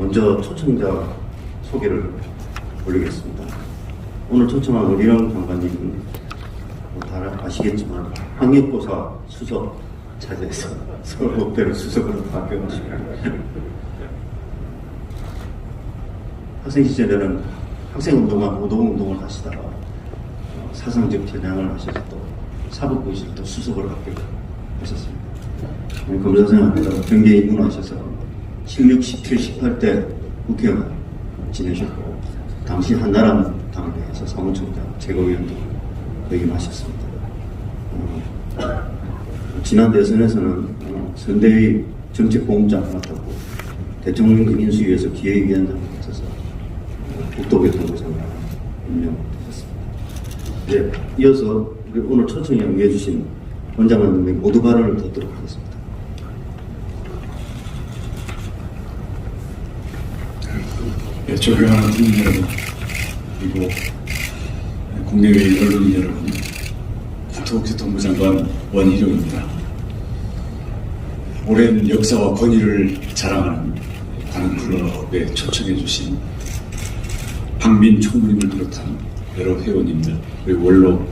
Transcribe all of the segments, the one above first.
먼저 초청자 소개를 올리겠습니다. 오늘 초청한 어리영 장관님은 다 아시겠지만 학력고사 수석 차지해서 서울법대로 수석으로 바뀌어가지고 학생 시절에는 학생운동과 노동운동을 하시다가 사상적 전향을 하셔서 또 사법고시를 또 수석으로 합격하셨습니다. 검사생활하다가 경기에 입문하셔서 16, 17, 18대 국회의원 지내셨고 당시 한나라당 내에서 사무총장, 최고위원도 역임하셨습니다. 지난 대선에서는 선대위 정책보험장 맡았고 대통령 인수위에서 기획위원장을 맡아서 국토교통부 장관 임명되셨습니다. 네, 이어서 우리 오늘 초청에 응해주신 원장관님 모두 발언을 듣도록 하겠습니다. 네, 존경하는 국민 여러분, 그리고 국내외 언론인 여러분, 국토교통부 장관 원희룡입니다. 오랜 역사와 권위를 자랑하는 관훈클럽에 초청해 주신 박민 총무님을 비롯한 여러 회원님들, 그리고 원로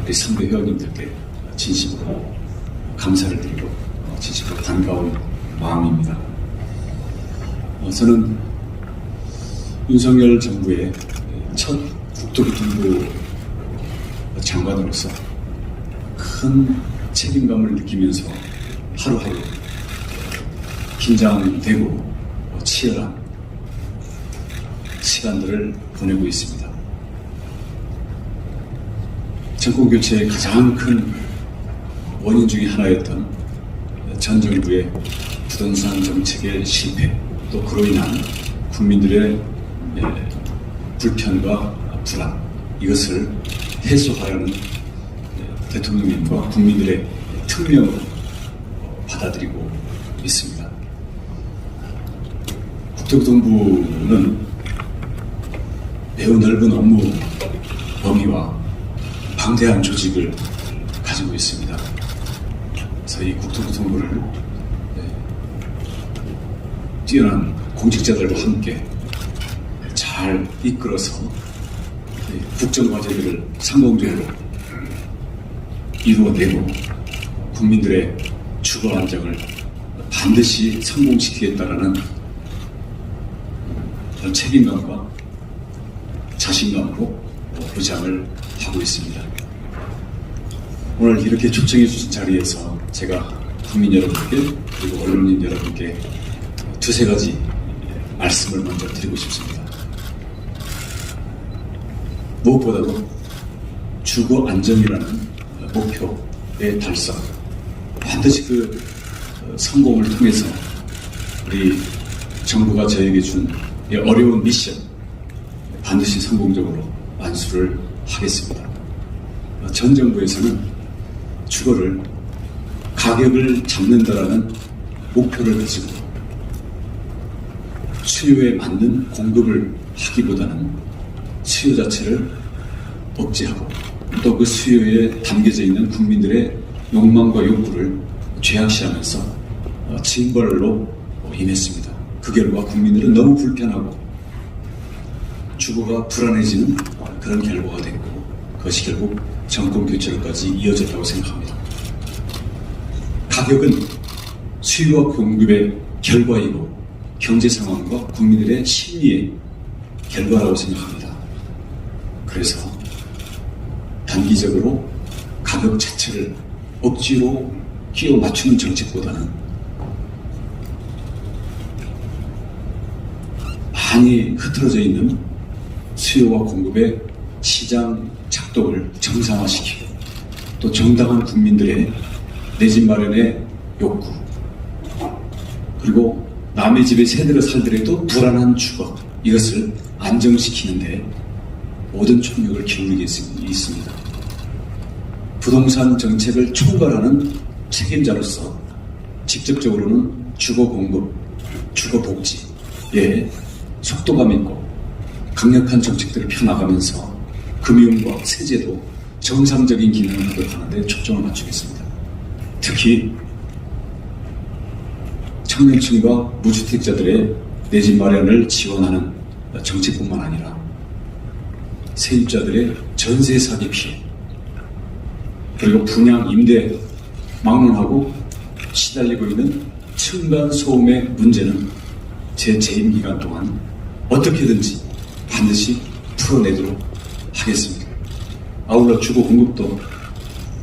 우리 선배 회원님들께 진심으로 감사를 드리고 진심으로 반가운 마음입니다. 저는 윤석열 정부의 첫 국토교통부 장관으로서 큰 책임감을 느끼면서 하루하루 긴장되고 치열한 시간들을 보내고 있습니다. 정권교체의 가장 큰 원인 중에 하나였던 전 정부의 부동산 정책의 실패, 또 그로 인한 국민들의 불편과 불안, 이것을 해소하려는 대통령님과 국민들의 특명으로 받아들이고 있습니다. 국토교통부는 매우 넓은 업무 범위와 방대한 조직을 가지고 있습니다. 그래서 이 국토교통부를 뛰어난 공직자들과 함께 잘 이끌어서 국정과제들을 성공적으로 이루어내고 국민들의 주거 안정을 반드시 성공시키겠다라는 책임감과 자신감으로 부장을 하고 있습니다. 오늘 이렇게 초청해 주신 자리에서 제가 국민 여러분께 그리고 언론인 여러분께 두세 가지 말씀을 먼저 드리고 싶습니다. 무엇보다도 주거 안정이라는 목표의 달성, 반드시 그 성공을 통해서 우리 정부가 저에게 준 이 어려운 미션 반드시 성공적으로 완수를 하겠습니다. 전 정부에서는 주거를 가격을 잡는다라는 목표를 가지고 수요에 맞는 공급을 하기보다는 수요 자체를 억제하고 또 그 수요에 담겨져 있는 국민들의 욕망과 욕구를 죄악시하면서 징벌로 임했습니다. 그 결과 국민들은 너무 불편하고 주거가 불안해지는 그런 결과가 됐고 그것이 결국 정권 교체로까지 이어졌다고 생각합니다. 가격은 수요와 공급의 결과이고 경제 상황과 국민들의 심리의 결과라고 생각합니다. 그래서 단기적으로 가격 자체를 억지로 끼워 맞추는 정책보다는 많이 흐트러져 있는 수요와 공급의 시장 작동을 정상화시키고 또 정당한 국민들의 내 집 마련의 욕구, 그리고 남의 집에 새들어 살더라도 불안한 주거, 이것을 안정시키는데 모든 총력을 기울이겠습니다. 부동산 정책을 총괄하는 책임자로서 직접적으로는 주거 공급, 주거 복지에 속도감 있고 강력한 정책들을 펴나가면서 금융과 세제도 정상적인 기능을 하도록 하는데 초점을 맞추겠습니다. 특히 청년층과 무주택자들의 내 집 마련을 지원하는 정책뿐만 아니라 세입자들의 전세 사기 피해, 그리고 분양 임대 막론하고 시달리고 있는 층간 소음의 문제는 제 재임 기간 동안 어떻게든지 반드시 풀어내도록 하겠습니다. 아울러 주거 공급도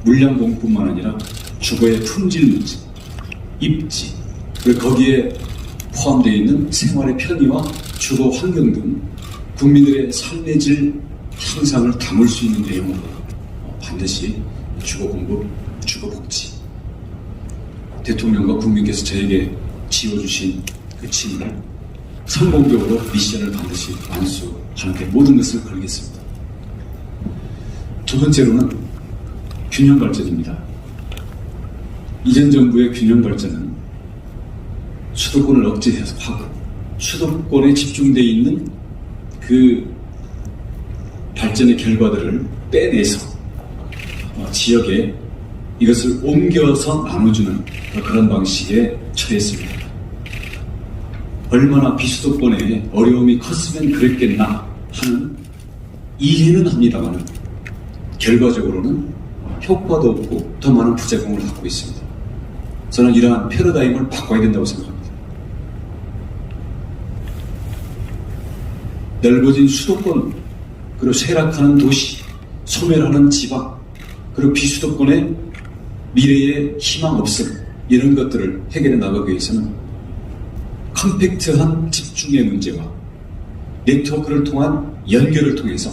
물량 공급뿐만 아니라 주거의 품질 문제, 입지, 그리고 거기에 포함되어 있는 생활의 편의와 주거 환경 등 국민들의 삶의 질 향상을 담을 수 있는 내용으로 반드시 주거 공급, 주거 복지, 대통령과 국민께서 저에게 지어주신 그 짐을 성공적으로 미션을 반드시 완수하는 데 모든 것을 걸겠습니다. 두 번째로는 균형 발전입니다. 이전 정부의 균형 발전은 수도권을 억제해서 하고 수도권에 집중되어 있는 그 발전의 결과들을 빼내서 지역에 이것을 옮겨서 나눠주는 그런 방식에 처했습니다. 얼마나 비수도권에 어려움이 컸으면 그랬겠나 하는 이해는 합니다만 결과적으로는 효과도 없고 더 많은 부작용을 갖고 있습니다. 저는 이러한 패러다임을 바꿔야 된다고 생각합니다. 넓어진 수도권, 그리고 쇠락하는 도시, 소멸하는 지방, 그리고 비수도권의 미래의 희망 없음, 이런 것들을 해결해 나가기 위해서는 컴팩트한 집중의 문제와 네트워크를 통한 연결을 통해서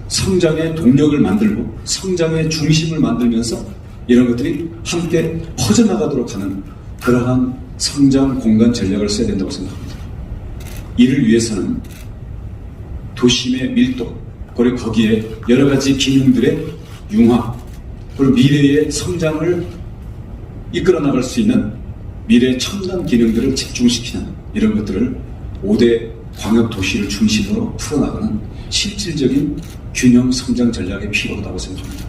성장의 동력을 만들고 성장의 중심을 만들면서 이런 것들이 함께 퍼져나가도록 하는 그러한 성장 공간 전략을 써야 된다고 생각합니다. 이를 위해서는 도심의 밀도, 그리고 거기에 여러 가지 기능들의 융합, 그리고 미래의 성장을 이끌어 나갈 수 있는 미래 첨단 기능들을 집중시키는 이런 것들을 5대 광역 도시를 중심으로 풀어나가는 실질적인 균형 성장 전략이 필요하다고 생각합니다.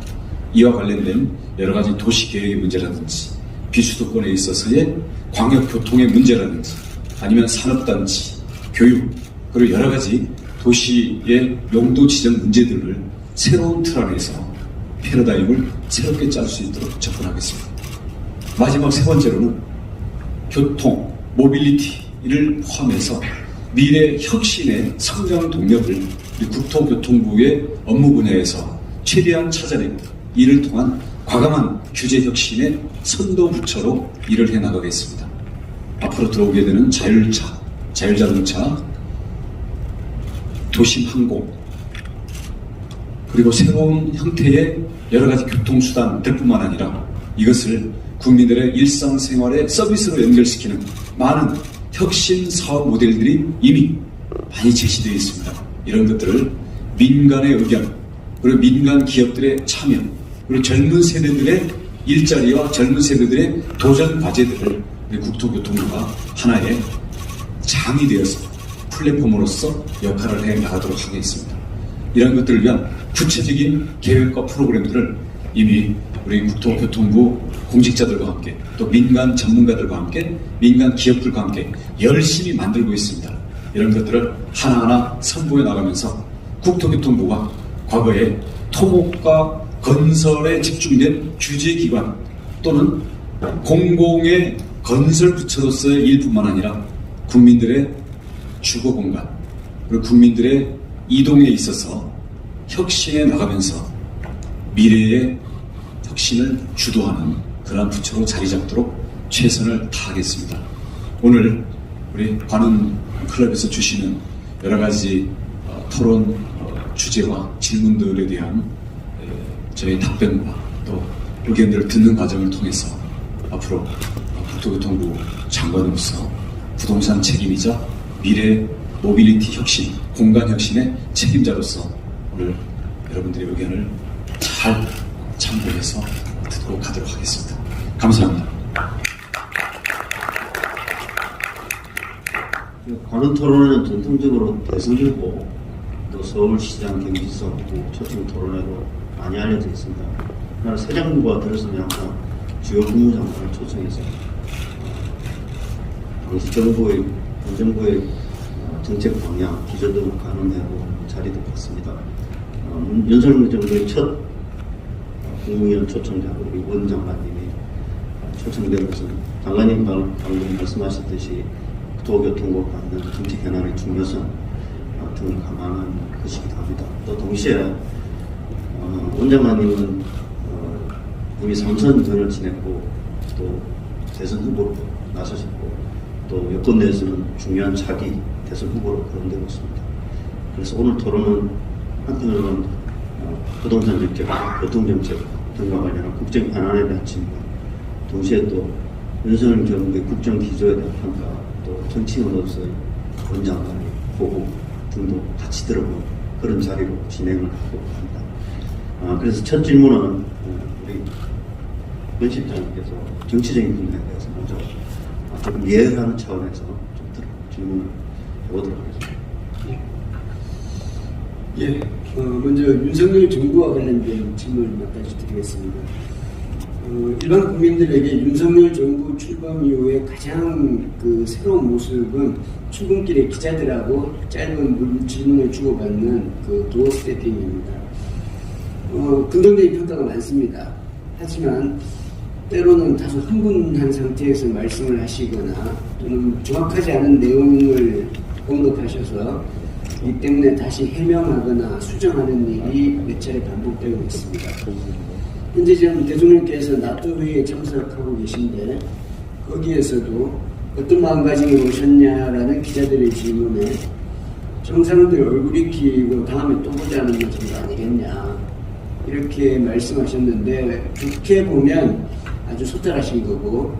이와 관련된 여러 가지 도시 계획의 문제라든지 비수도권에 있어서의 광역 교통의 문제라든지 아니면 산업단지, 교육, 그리고 여러 가지 도시의 용도 지정 문제들을 새로운 틀 안에서 패러다임을 새롭게 짤 수 있도록 접근하겠습니다. 마지막 세 번째로는 교통, 모빌리티를 포함해서 미래 혁신의 성장 동력을 국토교통부의 업무 분야에서 최대한 찾아내고 이를 통한 과감한 규제 혁신의 선도 부처로 일을 해나가겠습니다. 앞으로 들어오게 되는 자율차, 자율자동차, 도심항공, 그리고 새로운 형태의 여러 가지 교통수단들뿐만 아니라 이것을 국민들의 일상생활의 서비스로 연결시키는 많은 혁신 사업 모델들이 이미 많이 제시되어 있습니다. 이런 것들을 민간의 의견, 그리고 민간 기업들의 참여, 그리고 젊은 세대들의 일자리와 젊은 세대들의 도전 과제들을 우리 국토교통부가 하나의 장이 되어서 플랫폼으로서 역할을 해 나가도록 하겠습니다. 이런 것들을 위한 구체적인 계획과 프로그램들을 이미 우리 국토교통부 공직자들과 함께 또 민간 전문가들과 함께 민간 기업들과 함께 열심히 만들고 있습니다. 이런 것들을 하나하나 선보여 나가면서 국토교통부가 과거에 토목과 건설에 집중된 규제기관 또는 공공의 건설 부처로서의 일뿐만 아니라 국민들의 주거 공간 그리고 국민들의 이동에 있어서 혁신해 나가면서 미래의 혁신을 주도하는 그러한 부처로 자리 잡도록 최선을 다하겠습니다. 오늘 우리 관훈 클럽에서 주시는 여러 가지 토론 주제와 질문들에 대한 저희 답변과 또 의견들을 듣는 과정을 통해서 앞으로 국토교통부 장관으로서 부동산 책임이자 미래 모빌리티 혁신, 공간 혁신의 책임자로서 오늘 여러분들의 의견을 잘 참고해서 듣고 가도록 하겠습니다. 감사합니다. 관훈 토론회는 전통적으로 대선이고 또 서울시장, 경기지사 초청 토론회로 많이 알려져 있습니다. 그러나 새 정부가 들어서면 항상 주요 국무장관을 초청해서 당시 정부의 현 정부의 정책 방향, 기조 등을 가늠하고 자리도 받습니다. 윤석열 정부의 첫 국무위원 초청자 우리 원 장관님이 초청된 것은 장관님 방금 말씀하셨듯이 도교통과 관련 정책 현안의 중요성 등을 감안한 것이기도 합니다. 또 동시에 원 장관님은 이미 3선 전을 지냈고 또 대선 후보로 나서셨고 또 여권 내에서는 중요한 차기 대선 후보로 거론되고 있습니다. 그래서 오늘 토론은 한편으로는 부동산 정책, 교통정책 등과 관련한 국정 현안에 대한 질문, 동시에 또 윤석열 정부의 국정 기조에 대한 평가, 또 정치인으로서의 원 장관의 보고 등도 같이 들어보는 그런 자리로 진행을 하고 합니다. 그래서 첫 질문은 우리 권 실장님께서 정치적인 부분에 대해서 먼저 조금 예열하는 차원에서 좀 질문을 해보도록 하겠습니다. 예, 먼저 윤석열 정부와 관련된 질문을 몇 가지 드리겠습니다. 일반 국민들에게 윤석열 정부 출범 이후에 가장 새로운 모습은 출근길에 기자들하고 짧은 질문을 주고받는 도어 스태핑입니다. 긍정적인 평가가 많습니다. 하지만 때로는 다소 흥분한 상태에서 말씀을 하시거나 또는 정확하지 않은 내용을 언급하셔서 이 때문에 다시 해명하거나 수정하는 일이 몇 차례 반복되고 있습니다. 현재 지금 대통령께서 나토 회의에 참석하고 계신데 거기에서도 어떤 마음가짐으로 오셨냐라는 기자들의 질문에 정상들 얼굴 익히고 다음에 또 보자는 것은 아니겠냐 이렇게 말씀하셨는데 좋게 보면 아주 소탈하신 거고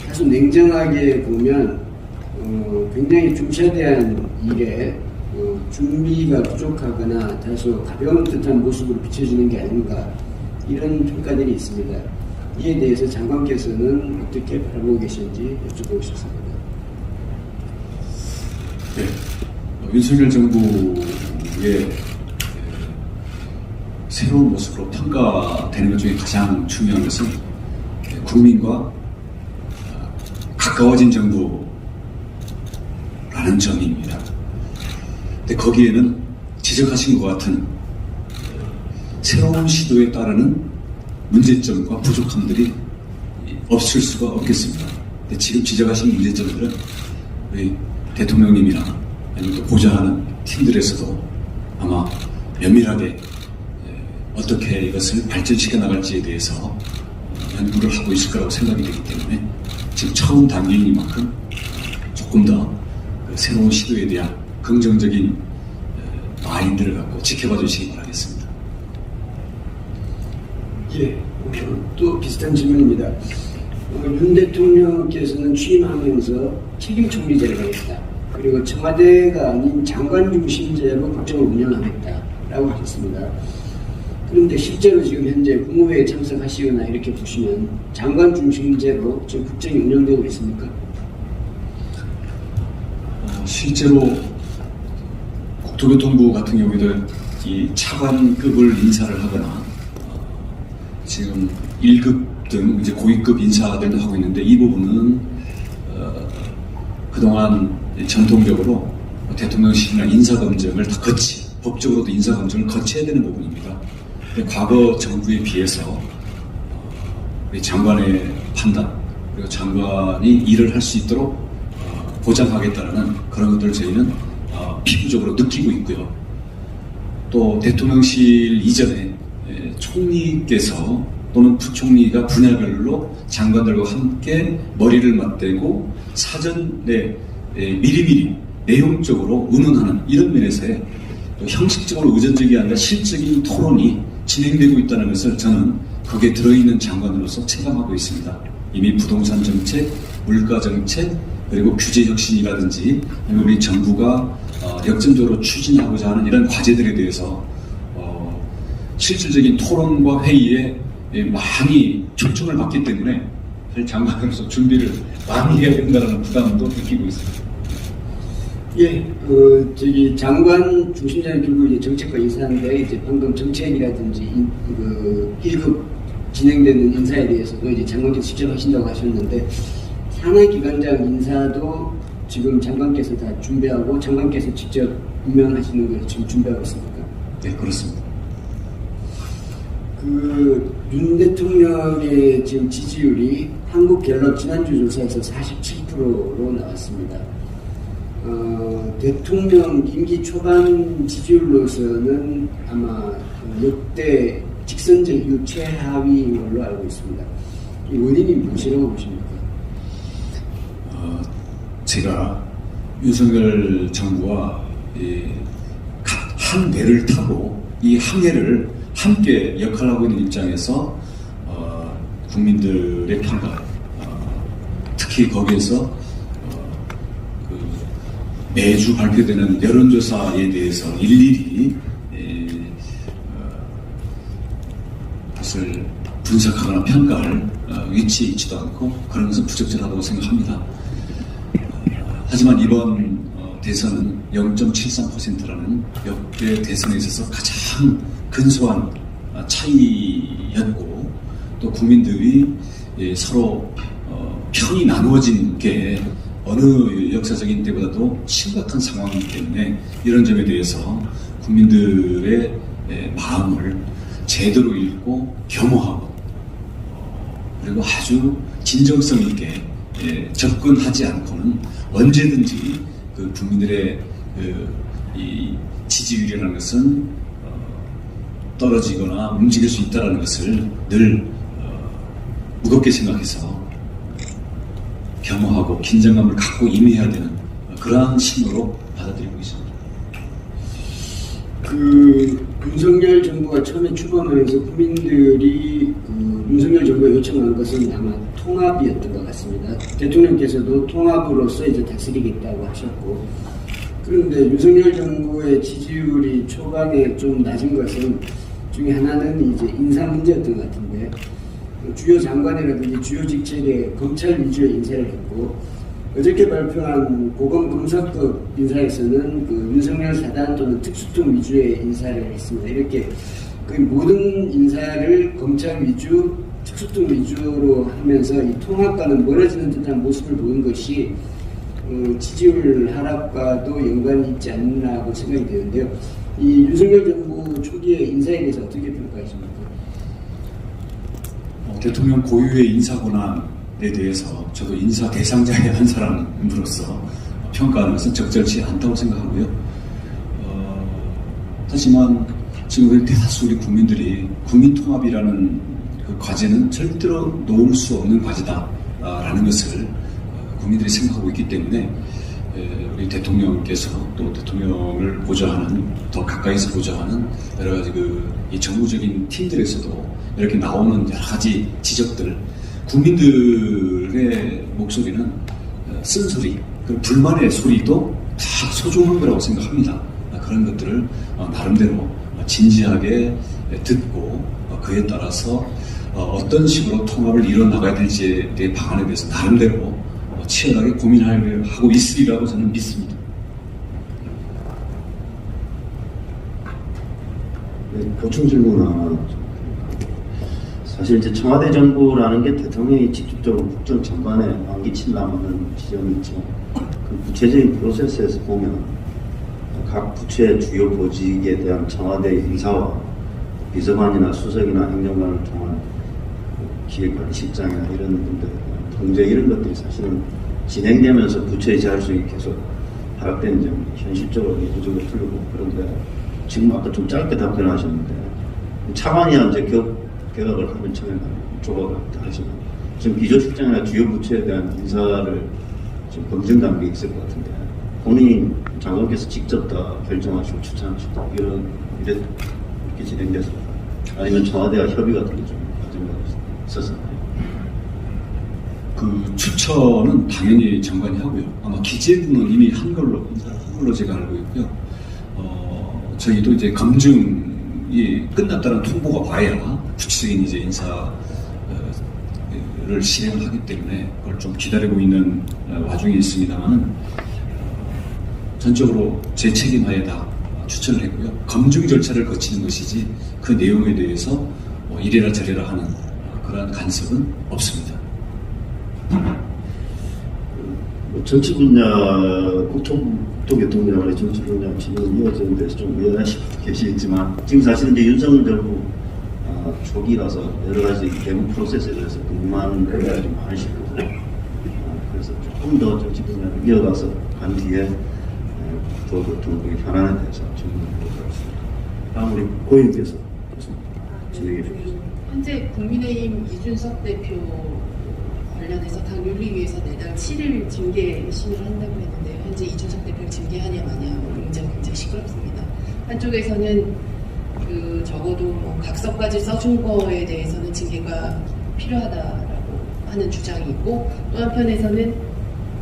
다소 냉정하게 보면 굉장히 중차대한 일에 준비가 부족하거나 다소 가벼운 듯한 모습으로 비춰지는 게 아닌가 이런 평가들이 있습니다. 이에 대해서 장관께서는 어떻게 바라보고 계신지 여쭤보고 싶습니다. 네, 윤석열 정부의 새로운 모습으로 평가되는 것 중에 가장 중요한 것은 국민과 가까워진 정부라는 점입니다. 근데 거기에는 지적하신 것 같은 새로운 시도에 따르는 문제점과 부족함들이 없을 수가 없겠습니다. 근데 지금 지적하신 문제점들은 우리 대통령님이나 아니면 또 보좌하는 팀들에서도 아마 면밀하게 어떻게 이것을 발전시켜 나갈지에 대해서 연구를 하고 있을 거라고 생각이 되기 때문에 지금 처음 단계이니만큼 조금 더 새로운 시도에 대한 긍정적인 마인드를 갖고 지켜봐 주시기 바라겠습니다. 예, 또 비슷한 질문입니다. 윤 대통령께서는 취임하면서 책임총리제를 하겠다. 그리고 청와대가 아닌 장관 중심제로 국정을 운영하겠다라고 하셨습니다. 그런데 실제로 지금 현재 국무회의에 참석하시거나 이렇게 보시면 장관 중심제로 지금 국정이 운영되고 있습니까? 실제로 국토교통부 같은 경우에도 이 차관급을 인사를 하거나 지금 1급 등 이제 고위급 인사들도 하고 있는데 이 부분은 그동안 전통적으로 대통령실이나 인사검증을 다 법적으로도 인사검증을 거쳐야 되는 부분입니다. 과거 정부에 비해서 우리 장관의 판단 그리고 장관이 일을 할 수 있도록 보장하겠다는 그런 것들을 저희는 피부적으로 느끼고 있고요. 또 대통령실 이전에 총리께서 또는 부총리가 분야별로 장관들과 함께 머리를 맞대고 사전에 미리미리 내용적으로 의논하는 이런 면에서의 형식적으로 의존적이 아니라 실적인 토론이 진행되고 있다는 것을 저는 거기에 들어있는 장관으로서 체감하고 있습니다. 이미 부동산 정책, 물가 정책, 그리고 규제 혁신이라든지 우리 정부가 역점적으로 추진하고자 하는 이런 과제들에 대해서 실질적인 토론과 회의에 많이 초청을 받기 때문에 사실 장관으로서 준비를 많이 해야 된다는 부담도 느끼고 있습니다. 예, 장관 중심자는 결국 이제 정책과 인사인데 이제 방금 정책이라든지 1급 진행되는 인사에 대해서도 이제 장관께서 직접 하신다고 하셨는데 산하기관장 인사도 지금 장관께서 다 준비하고 장관께서 직접 임명하시는 걸 지금 준비하고 있습니까? 네, 그렇습니다. 윤 대통령의 지금 지지율이 한국갤럽 지난주 조사에서 47%로 나왔습니다. 대통령 임기 초반 지지율로서는 아마 역대 직선제 이후 최하위인 걸로 알고 있습니다. 이 원인이 무엇이라고 보십니까? 제가 윤석열 정부와 한 배를 타고 이 항해를 함께 역할하고 있는 입장에서 국민들의 평가, 특히 거기에서 매주 발표되는 여론조사에 대해서 일일이 그것을 분석하거나 평가할 위치에 있지도 않고 그런 것은 부적절하다고 생각합니다. 하지만 이번 대선은 0.73%라는 역대 대선에 있어서 가장 근소한 차이였고 또 국민들이 서로 편이 나누어진 게 어느 역사적인 때보다도 심각한 상황이기 때문에 이런 점에 대해서 국민들의 마음을 제대로 읽고 겸허하고 그리고 아주 진정성 있게 접근하지 않고는 언제든지 그 국민들의 이 지지율이라는 것은 떨어지거나 움직일 수 있다는 것을 늘 무겁게 생각해서 겸허하고 긴장감을 갖고 임해야 되는 그러한 신호로 받아들이고 있습니다. 윤석열 정부가 처음에 출범하면서 국민들이 윤석열 정부가 요청한 것은 아마 통합이었던 것 같습니다. 대통령께서도 통합으로서 이제 다스리겠다고 하셨고, 그런데 윤석열 정부의 지지율이 초반에 좀 낮은 것은 중에 하나는 이제 인사 문제였던 것 같은데, 주요 장관이라든지 주요 직책에 검찰 위주의 인사를 했고, 어저께 발표한 고검 검사급 인사에서는 윤석열 사단 또는 특수통 위주의 인사를 했습니다. 이렇게 거의 모든 인사를 검찰 위주, 특수통 위주로 하면서 이 통합과는 멀어지는 듯한 모습을 보인 것이 지지율 하락과도 연관이 있지 않나고 생각이 되는데요. 이 윤석열 정부 초기의 인사에 대해서 어떻게 평가하십니까? 대통령 고유의 인사 권한에 대해서 저도 인사 대상자의 한 사람으로서 평가하는 것은 적절치 않다고 생각하고요. 하지만 지금 우리 대다수 우리 국민들이 국민통합이라는 그 과제는 절대로 놓을 수 없는 과제다라는 것을 국민들이 생각하고 있기 때문에 우리 대통령께서 또 대통령을 보좌하는 더 가까이서 보좌하는 여러 가지 이 정부적인 팀들에서도 이렇게 나오는 여러 가지 지적들, 국민들의 목소리는 쓴소리, 그 불만의 소리도 다 소중한 거라고 생각합니다. 그런 것들을 나름대로 진지하게 듣고 그에 따라서 어떤 식으로 통합을 이뤄나가야 될지에 대해 방안에 대해서 나름대로 치열하게 고민하고 있으리라고 저는 믿습니다. 네, 보충 질문 하나. 사실 이제 청와대 정부라는 게 대통령이 직접적으로 국정 전반에 안기친다는 지점이 있죠. 그 구체적인 프로세스에서 보면 각 부처의 주요 보직에 대한 청와대 인사와 비서관이나 수석이나 행정관을 통한 기획관리실장이나 이런 분들 통제 이런 것들이 사실은 진행되면서 부처의 자율성이 계속 파악되는 점이 현실적으로 부족을 풀고 그런데 지금 아까 좀 짧게 답변하셨는데 차관이야 이제 개각을 하면 처음에 조각을 하지만 지금 비서실장이나 주요 부처에 대한 인사를 지금 검증 단계에 있을 것 같은데 본인 장관께서 직접 다 결정하시고 추천하시고 이렇게 진행돼서 아니면 청와대와 협의 같은 게 좀 과정이 있었나요? 그 추천은 당연히 장관이 하고요. 아마 기재부는 이미 한 걸로 제가 알고 있고요. 저희도 이제 검증이 끝났다는 통보가 와야 구체적인 이제 인사를 실행을 하기 때문에 그걸 좀 기다리고 있는 와중에 있습니다만 전적으로 제 책임하에 다 추천을 했고요. 검증 절차를 거치는 것이지 그 내용에 대해서 이래라 저래라 하는 그러한 간섭은 없습니다. 정치 분야, 국토교통부의 정치 분야 지금 이어지는 데서 좀 의아하시고 계시겠지만, 지금 사실은 이제 윤석열 정부 초기라서 여러 가지 개국 프로세스에 대해서 궁금한 분들이 많으실 거고요. 그래서 조금 더 정치 분야를 이어가서 간 뒤에 국토교통부의 현안에 대해서 질문을 드리도록 하겠습니다. 다음 우리 고위께서 진행해 주겠습니다. 현재 국민의힘 이준석 대표 관련해서 당 윤리위에서 내달 7일 징계 심의를 한다고 했는데요. 현재 이준석 대표를 징계하냐 마냐 굉장히 시끄럽습니다. 한쪽에서는 적어도 각서까지 써준 거에 대해서는 징계가 필요하다라고 하는 주장이 있고, 또 한편에서는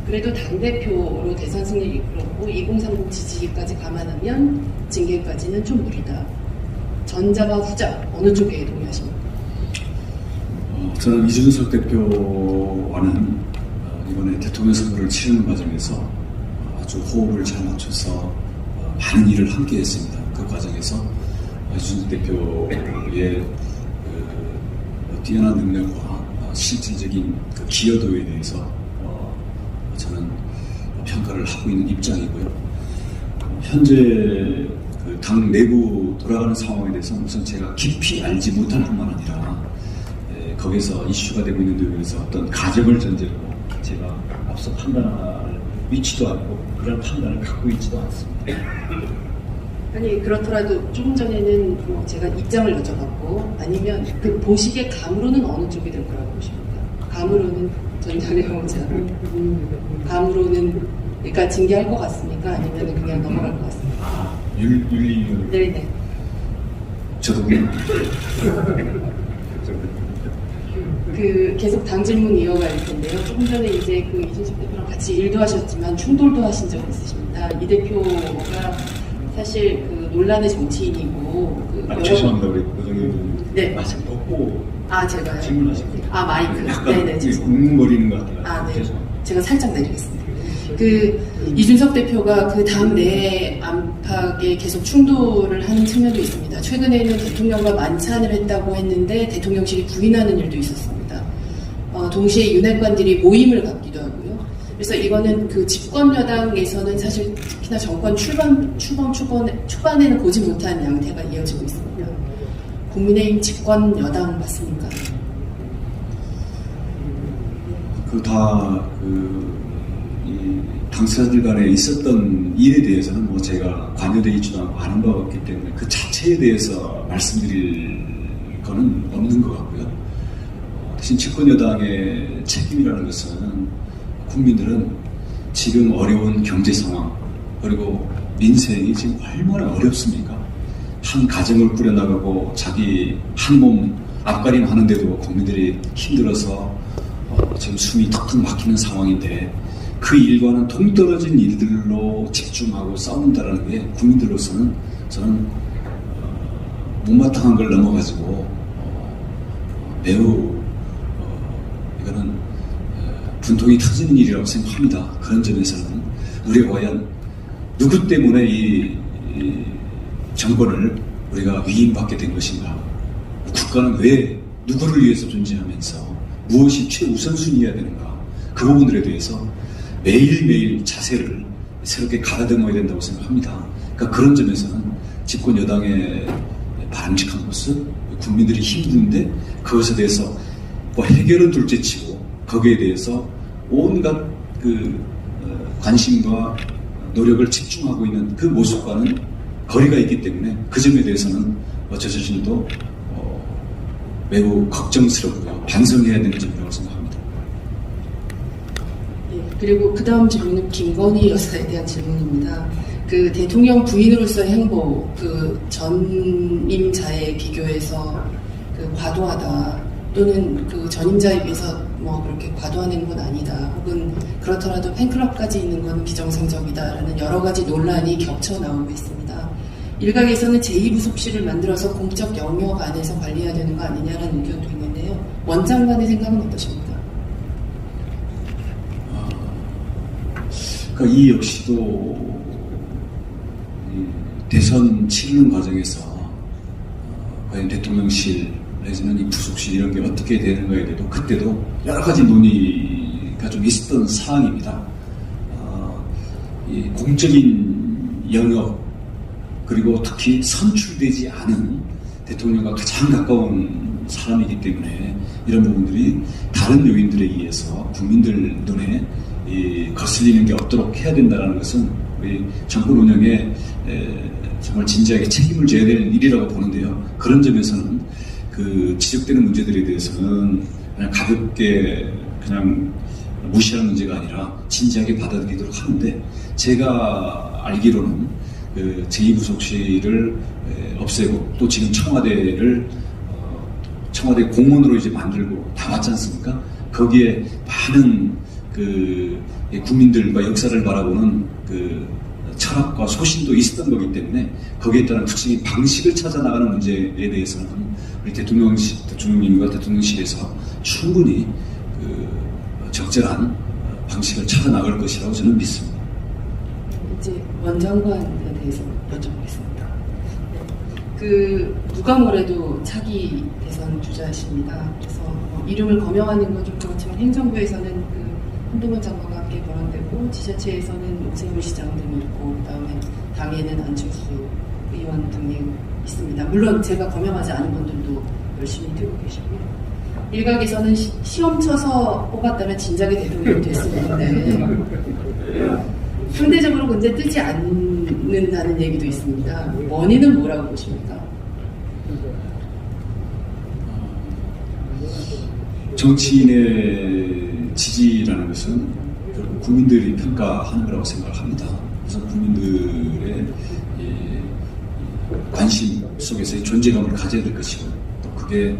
그래도 당대표로 대선 승리를 이끌었고 2030 지지기까지 감안하면 징계까지는 좀 무리다. 전자와 후자 어느 쪽에 동의하십니까? 저는 이준석 대표와는 이번에 대통령 선거를 치르는 과정에서 아주 호흡을 잘 맞춰서 많은 일을 함께 했습니다. 그 과정에서 이준석 대표의 뛰어난 능력과 실질적인 그 기여도에 대해서 저는 평가를 하고 있는 입장이고요. 현재 당 내부 돌아가는 상황에 대해서 우선 제가 깊이 알지 못할 뿐만 아니라 거기서 이슈가 되고 있는 데 대해서 어떤 가정을 전제로 제가 앞서 판단할 위치도 않고 그런 판단을 갖고 있지도 않습니다. 아니 그렇더라도 조금 전에는 제가 입장을 여쭤봤고, 아니면 그 보시기에 감으로는 어느 쪽이 될 거라고 보십니까? 감으로는 전장의 홍자, 감으로는 그러니까 징계할 것 같습니까? 아니면 그냥 넘어갈 것 같습니까? 윤리위원 네네. 저도 계속 당 질문 이어갈 텐데요. 조금 전에 이제 이준석 대표랑 같이 일도 하셨지만 충돌도 하신 적 있으십니다. 이 대표가 사실 논란의 정치인이고 죄송합니다. 우리 고정님 네. 마스크 벗고 제가요? 질문하시고 마이크. 약간 네네. 죄송합니다. 웅웅거리는 것 같아요. 네. 죄송합니다. 제가 살짝 내리겠습니다. 이준석 대표가 당 내 안팎에 계속 충돌을 하는 측면도 있습니다. 최근에는 대통령과 만찬을 했다고 했는데 대통령실이 부인하는 일도 있었습니다. 동시에 윤핵관들이 모임을 갖기도 하고요. 그래서 이거는 집권 여당에서는 사실 특히나 정권 초반에는 보지 못한 양태가 이어지고 있습니다. 국민의힘 집권 여당 맞습니까? 이 당사자들 간에 있었던 일에 대해서는 제가 관여되어 있지도 않고 아는 바가 없기 때문에 그 자체에 대해서 말씀드릴 거는 없는 것 같고요. 대신 집권 여당의 책임이라는 것은 국민들은 지금 어려운 경제 상황, 그리고 민생이 지금 얼마나 어렵습니까? 한 가정을 꾸려나가고 자기 한 몸 앞가림 하는데도 국민들이 힘들어서 지금 숨이 턱턱 막히는 상황인데, 그 일과는 동떨어진 일들로 집중하고 싸운다는 게 국민들로서는 저는 못마땅한 걸 넘어가지고 매우 이거는 분통이 터지는 일이라고 생각합니다. 그런 점에서는 우리가 과연 누구 때문에 이 정권을 우리가 위임받게 된 것인가, 국가는 왜 누구를 위해서 존재하면서 무엇이 최우선순위여야 되는가, 그 부분들에 대해서 매일매일 자세를 새롭게 가다듬어야 된다고 생각합니다. 그러니까 그런 점에서는 집권 여당의 바람직한 모습, 국민들이 힘든데 그것에 대해서 해결은 둘째치고 거기에 대해서 온갖 관심과 노력을 집중하고 있는 그 모습과는 거리가 있기 때문에 그 점에 대해서는 저 자신도 매우 걱정스럽고요, 반성해야 되는 점이라고 생각합니다. 그리고 그 다음 질문은 김건희 여사에 대한 질문입니다. 대통령 부인으로서의 행보, 전임자에 비교해서 과도하다, 또는 전임자에 비해서 그렇게 과도한 행보는 아니다, 혹은 그렇더라도 팬클럽까지 있는 건 비정상적이다라는 여러 가지 논란이 겹쳐 나오고 있습니다. 일각에서는 제2부속실을 만들어서 공적 영역 안에서 관리해야 되는 거 아니냐라는 의견도 있는데요. 원장관의 생각은 어떠십니까? 이 역시도 대선 치르는 과정에서 과연 대통령실 내지는 이 부속실 이런 게 어떻게 되는가에 대해서 그때도 여러 가지 논의가 좀 있었던 사항입니다. 이 공적인 영역 그리고 특히 선출되지 않은 대통령과 가장 가까운 사람이기 때문에 이런 부분들이 다른 요인들에 의해서 국민들 눈에 거슬리는 게 없도록 해야 된다는 것은 우리 정권 운영에 정말 진지하게 책임을 져야 될 일이라고 보는데요. 그런 점에서는 그 지적되는 문제들에 대해서는 그냥 가볍게 그냥 무시하는 문제가 아니라 진지하게 받아들이도록 하는데, 제가 알기로는 그 제2부속실을 없애고 또 지금 청와대 공원으로 이제 만들고 다 왔지 않습니까? 거기에 많은 그 국민들과 역사를 바라보는 그 철학과 소신도 있었던 거기 때문에 거기에 따른 구체적인 방식을 찾아 나가는 문제에 대해서는 우리 대통령님과 대통령실에서 충분히 그 적절한 방식을 찾아 나갈 것이라고 저는 믿습니다. 이제 원장관에 대해서 여쭤보겠습니다. 그 누가 뭐래도 차기 대선 주자십니다. 그래서 이름을 거명하는 건 좀 그렇지만 행정부에서는 그 한동훈 장관과 함께 거론되고 지자체에서는 오세훈 시장 등이 있고 그다음에 당에는 안철수 의원 등이 있습니다. 물론 제가 거명하지 않은 분들도 열심히 뛰고 계시고요. 일각에서는 시험 쳐서 뽑았다면 진작에 대통령이 됐을 텐데 상대적으로 근데 뜨지 않는다는 얘기도 있습니다. 원인은 뭐라고 보십니까? 정치인의 지지라는 것은 결국 국민들이 평가하는 거라고 생각합니다. 그래서 국민들의 관심 속에서의 존재감을 가져야 될 것이고, 또 그게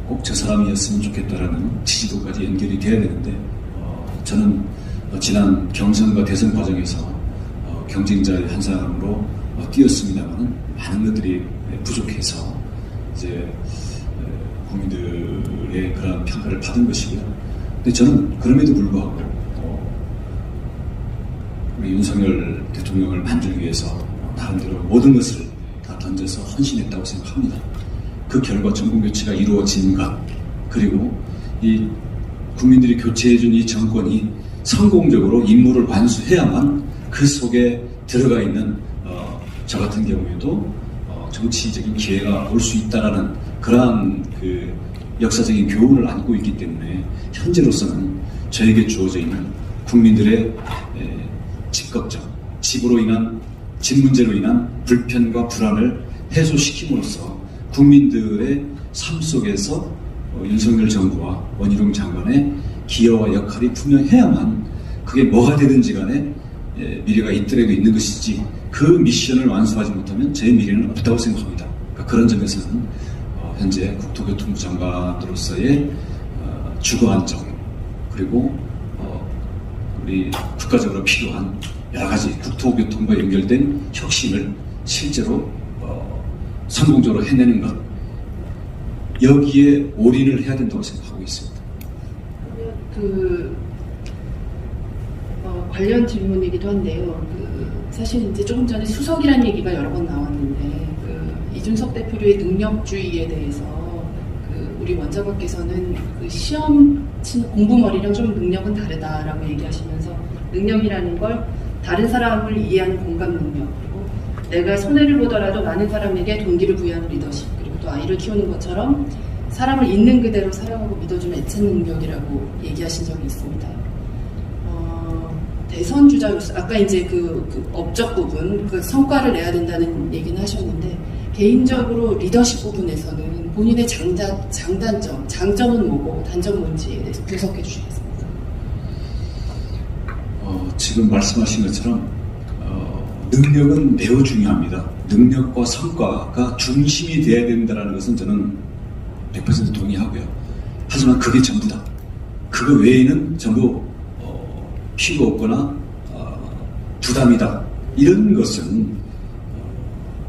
꼭 저 사람이었으면 좋겠다라는 지지도까지 연결이 돼야 되는데, 저는 지난 경선과 대선 과정에서 경쟁자의 한 사람으로 뛰었습니다만 많은 것들이 부족해서 이제 국민들의 그런 평가를 받은 것이고요. 근데 저는 그럼에도 불구하고 우리 윤석열 대통령을 만들기 위해서 나름대로 모든 것을 다 던져서 헌신했다고 생각합니다. 그 결과 정권 교체가 이루어진 것, 그리고 이 국민들이 교체해준 이 정권이 성공적으로 임무를 완수해야만 그 속에 들어가 있는 저 같은 경우에도 정치적인 기회가 올 수 있다라는 그러한 그 역사적인 교훈을 안고 있기 때문에 현재로서는 저에게 주어져 있는 국민들의 집걱정, 집 문제로 인한 불편과 불안을 해소시킴으로써 국민들의 삶 속에서 윤석열 정부와 원희룡 장관의 기여와 역할이 분명해야만 그게 뭐가 되든지 간에 미래가 있더라도 있는 것이지, 그 미션을 완수하지 못하면 제 미래는 없다고 생각합니다. 그러니까 그런 점에서는 현재 국토교통부 장관으로서의 주거 안정, 그리고 우리 국가적으로 필요한 여러 가지 국토교통과 연결된 혁신을 실제로 성공적으로 해내는 것, 여기에 올인을 해야 된다고 생각하고 있습니다. 관련 질문이기도 한데요. 사실 이제 조금 전에 수석이라는 얘기가 여러 번 나왔는데, 이준석 대표의 능력주의에 대해서 우리 원장님께서는 시험 치는 공부머리랑 좀 능력은 다르다라고 얘기하시면서, 능력이라는 걸 다른 사람을 이해하는 공감 능력, 그리고 내가 손해를 보더라도 많은 사람에게 동기를 부여하는 리더십, 그리고 또 아이를 키우는 것처럼 사람을 있는 그대로 사랑하고 믿어주는 애착 능력이라고 얘기하신 적이 있습니다. 대선 주자로서 아까 이제 그 업적 부분, 그 성과를 내야 된다는 얘기는 하셨는데, 개인적으로 리더십 부분에서는 본인의 장단점, 장점은 뭐고 단점은 뭔지에 대해서 분석해 주시겠습니까? 지금 말씀하신 것처럼 능력은 매우 중요합니다. 능력과 성과가 중심이 돼야 된다는 것은 저는 100% 동의하고요. 하지만 그게 전부다. 그거 외에는 전부 필요 없거나 부담이다. 이런 것은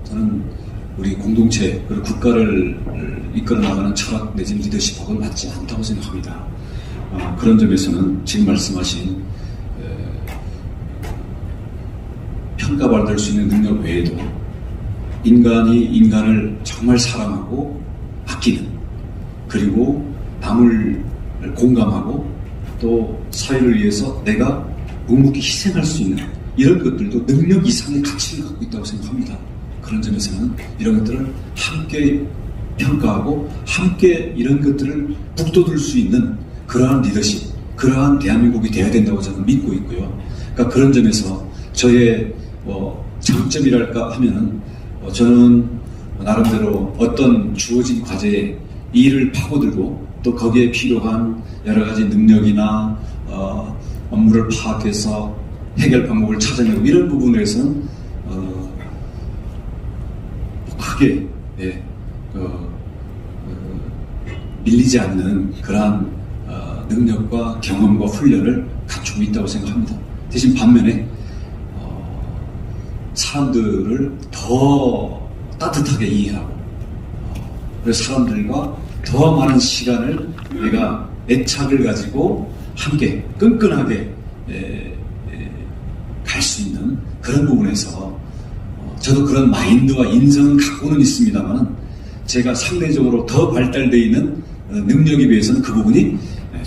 저는 우리 공동체 그리고 국가를 이끌어 나가는 철학 내지는 리더십하고는 맞지 않다고 생각합니다. 그런 점에서는 지금 말씀하신 평가받을 수 있는 능력 외에도 인간이 인간을 정말 사랑하고 아끼는, 그리고 남을 공감하고 또 사회를 위해서 내가 묵묵히 희생할 수 있는 이런 것들도 능력 이상의 가치를 갖고 있다고 생각합니다. 그런 점에서는 이런 것들을 함께 평가하고 함께 이런 것들을 북돋을 수 있는 그러한 리더십, 그러한 대한민국이 돼야 된다고 저는 믿고 있고요. 그러니까 그런 점에서 저의 장점이랄까 하면은 저는 나름대로 어떤 주어진 과제에 일을 파고들고 또 거기에 필요한 여러 가지 능력이나 업무를 파악해서 해결 방법을 찾아내고 이런 부분에서는 크게 밀리지 않는 그러한 능력과 경험과 훈련을 갖추고 있다고 생각합니다. 대신 반면에 사람들을 더 따뜻하게 이해하고 그래서 사람들과 더 많은 시간을 내가 애착을 가지고 함께 끈끈하게 갈 수 있는 그런 부분에서 저도 그런 마인드와 인성은 갖고는 있습니다만 제가 상대적으로 더 발달되어 있는 능력에 비해서는 그 부분이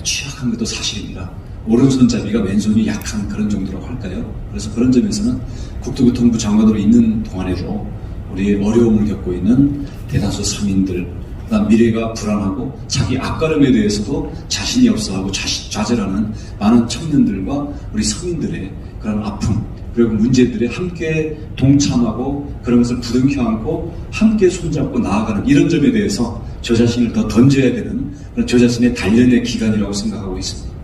취약한 것도 사실입니다. 오른손잡이가 왼손이 약한 그런 정도라고 할까요? 그래서 그런 점에서는 국토교통부 장관으로 있는 동안에도 우리의 어려움을 겪고 있는 대다수 서민들, 그다음 미래가 불안하고 자기 앞가름에 대해서도 자신이 없어하고 좌절하는 많은 청년들과 우리 서민들의 그런 아픔 그리고 문제들에 함께 동참하고 그런 것을 부둥켜 안고 함께 손잡고 나아가는 이런 점에 대해서 저 자신을 더 던져야 되는 그런 저 자신의 단련의 기간이라고 생각하고 있습니다.